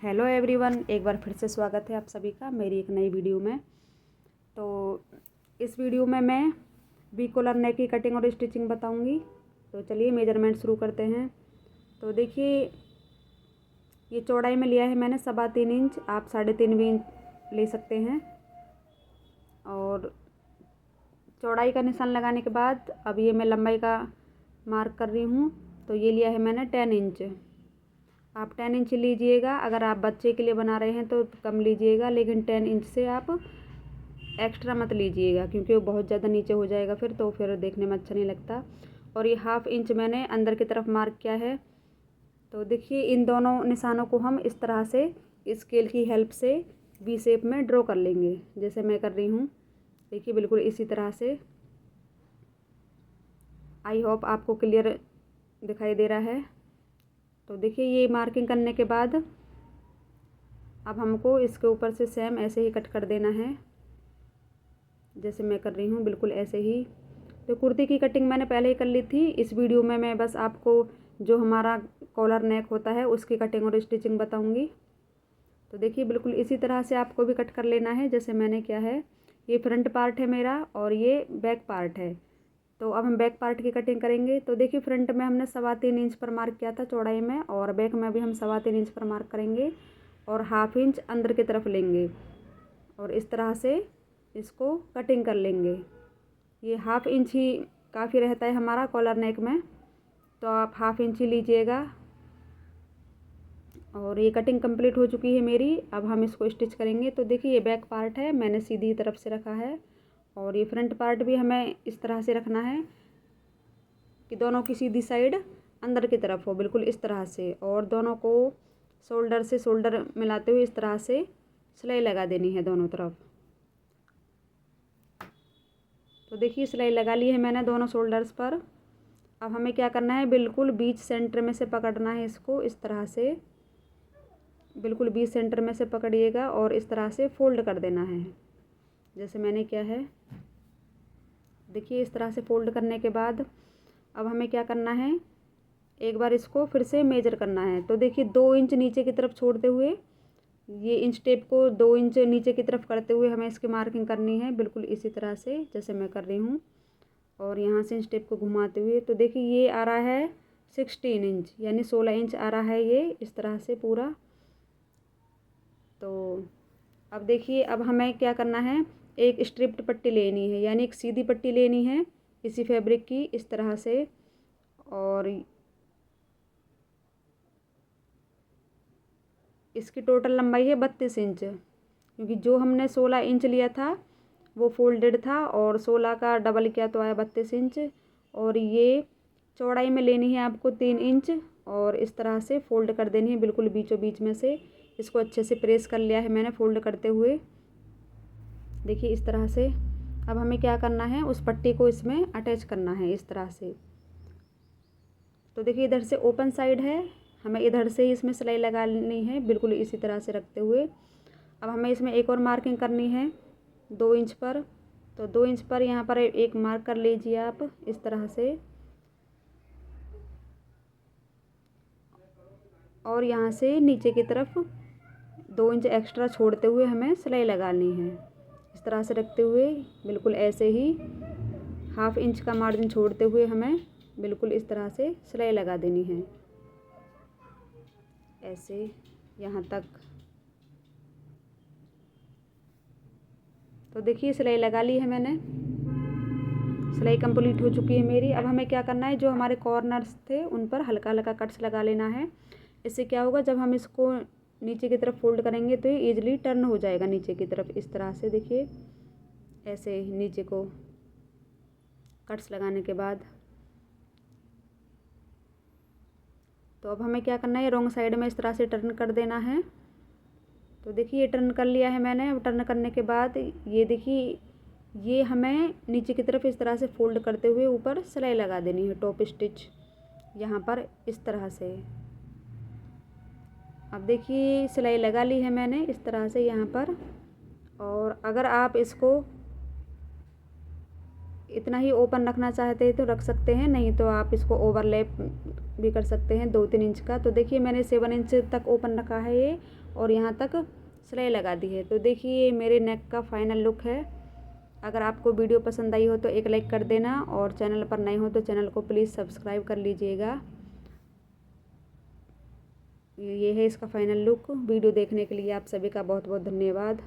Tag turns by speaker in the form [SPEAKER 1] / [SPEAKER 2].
[SPEAKER 1] Hello everyone, एक बार फिर से स्वागत है आप सभी का मेरी एक नई वीडियो में। तो इस वीडियो में मैं वी कॉलर नेक की कटिंग और स्टिचिंग बताऊंगी। तो चलिए मेजरमेंट शुरू करते हैं। तो देखिए, ये चौड़ाई में लिया है मैंने 3.25 इंच, आप 3.5 भी इंच ले सकते हैं। और चौड़ाई का निशान लगाने के बाद अब ये मैं लंबाई का मार्क कर रही हूँ। तो ये लिया है मैंने 10 इंच। आप 10 इंच लीजिएगा, अगर आप बच्चे के लिए बना रहे हैं तो कम लीजिएगा, लेकिन 10 इंच से आप एक्स्ट्रा मत लीजिएगा क्योंकि वो बहुत ज़्यादा नीचे हो जाएगा फिर देखने में अच्छा नहीं लगता। और ये 1/2 इंच मैंने अंदर की तरफ मार्क किया है। तो देखिए, इन दोनों निशानों को हम इस तरह से स्केल की हेल्प से वी शेप में ड्रॉ कर लेंगे, जैसे मैं कर रही हूँ। देखिए, बिल्कुल इसी तरह से। आई होप आपको क्लियर दिखाई दे रहा है। तो देखिए, ये मार्किंग करने के बाद अब हमको इसके ऊपर से सेम ऐसे ही कट कर देना है, जैसे मैं कर रही हूँ, बिल्कुल ऐसे ही। तो कुर्ती की कटिंग मैंने पहले ही कर ली थी। इस वीडियो में मैं बस आपको जो हमारा कॉलर नेक होता है उसकी कटिंग और स्टिचिंग बताऊँगी। तो देखिए, बिल्कुल इसी तरह से आपको भी कट कर लेना है जैसे मैंने किया है। ये फ्रंट पार्ट है मेरा और ये बैक पार्ट है। तो अब हम बैक पार्ट की कटिंग करेंगे। तो देखिए, फ्रंट में हमने 3.25 इंच पर मार्क किया था चौड़ाई में, और बैक में भी हम 3.25 इंच पर मार्क करेंगे और 1/2 इंच अंदर की तरफ लेंगे और इस तरह से इसको कटिंग कर लेंगे। ये 1/2 इंच ही काफ़ी रहता है हमारा कॉलर नेक में, तो आप 1/2 इंच ही लीजिएगा। और ये कटिंग कंप्लीट हो चुकी है मेरी। अब हम इसको स्टिच करेंगे। तो देखिए, ये बैक पार्ट है, मैंने सीधी तरफ से रखा है, और ये फ्रंट पार्ट भी हमें इस तरह से रखना है कि दोनों की सीधी साइड अंदर की तरफ हो, बिल्कुल इस तरह से। और दोनों को शोल्डर से शोल्डर मिलाते हुए इस तरह से सिलाई लगा देनी है दोनों तरफ। तो देखिए, सिलाई लगा ली है मैंने दोनों शोल्डर्स पर। अब हमें क्या करना है, बिल्कुल बीच सेंटर में से पकड़ना है इसको, इस तरह से बिल्कुल बीच सेंटर में से पकड़िएगा और इस तरह से फोल्ड कर देना है जैसे मैंने किया है। देखिए, इस तरह से फोल्ड करने के बाद अब हमें क्या करना है, एक बार इसको फिर से मेजर करना है। तो देखिए, 2 इंच नीचे की तरफ छोड़ते हुए, ये इंच टेप को 2 इंच नीचे की तरफ करते हुए हमें इसकी मार्किंग करनी है, बिल्कुल इसी तरह से जैसे मैं कर रही हूँ। और यहाँ से इंच टेप को घुमाते हुए, तो देखिए ये आ रहा है 16 इंच, यानी 16 इंच आ रहा है ये इस तरह से पूरा। तो अब देखिए, अब हमें क्या करना है, एक स्ट्रिप्ड पट्टी लेनी है, यानी एक सीधी पट्टी लेनी है इसी फैब्रिक की, इस तरह से। और इसकी टोटल लंबाई है 32 इंच, क्योंकि जो हमने 16 इंच लिया था वो फोल्डेड था, और 16 का डबल किया तो आया 32 इंच। और ये चौड़ाई में लेनी है आपको 3 इंच, और इस तरह से फोल्ड कर देनी है बिल्कुल बीचों बीच में से। इसको अच्छे से प्रेस कर लिया है मैंने फोल्ड करते हुए, देखिए इस तरह से। अब हमें क्या करना है, उस पट्टी को इसमें अटैच करना है इस तरह से। तो देखिए, इधर से ओपन साइड है, हमें इधर से ही इसमें सिलाई लगानी है बिल्कुल इसी तरह से रखते हुए। अब हमें इसमें एक और मार्किंग करनी है 2 इंच पर। तो 2 इंच पर यहाँ पर एक मार्क कर लीजिए आप इस तरह से, और यहाँ से नीचे की तरफ 2 इंच एक्स्ट्रा छोड़ते हुए हमें सिलाई लगानी है इस तरह से रखते हुए, बिल्कुल ऐसे ही 1/2 इंच का मार्जिन छोड़ते हुए हमें बिल्कुल इस तरह से सिलाई लगा देनी है ऐसे यहाँ तक। तो देखिए, सिलाई लगा ली है मैंने, सिलाई कंप्लीट हो चुकी है मेरी। अब हमें क्या करना है, जो हमारे कॉर्नर्स थे उन पर हल्का हल्का कट्स लगा लेना है। इससे क्या होगा, जब हम इसको नीचे की तरफ फोल्ड करेंगे तो ये ईजिली टर्न हो जाएगा नीचे की तरफ इस तरह से। देखिए, ऐसे नीचे को कट्स लगाने के बाद। तो अब हमें क्या करना है, रॉन्ग साइड में इस तरह से टर्न कर देना है। तो देखिए, ये टर्न कर लिया है मैंने। अब टर्न करने के बाद ये देखिए, ये हमें नीचे की तरफ इस तरह से फोल्ड करते हुए ऊपर सिलाई लगा देनी है, टॉप स्टिच यहाँ पर इस तरह से। अब देखिए, सिलाई लगा ली है मैंने इस तरह से यहाँ पर। और अगर आप इसको इतना ही ओपन रखना चाहते हैं तो रख सकते हैं, नहीं तो आप इसको ओवरलैप भी कर सकते हैं 2-3 इंच का। तो देखिए मैंने 7 इंच तक ओपन रखा है ये, और यहाँ तक सिलाई लगा दी है। तो देखिए ये मेरे नेक का फाइनल लुक है। अगर आपको वीडियो पसंद आई हो तो एक लाइक कर देना, और चैनल पर नए हो तो चैनल को प्लीज़ सब्सक्राइब कर लीजिएगा। ये है इसका फाइनल लुक। वीडियो देखने के लिए आप सभी का बहुत बहुत धन्यवाद।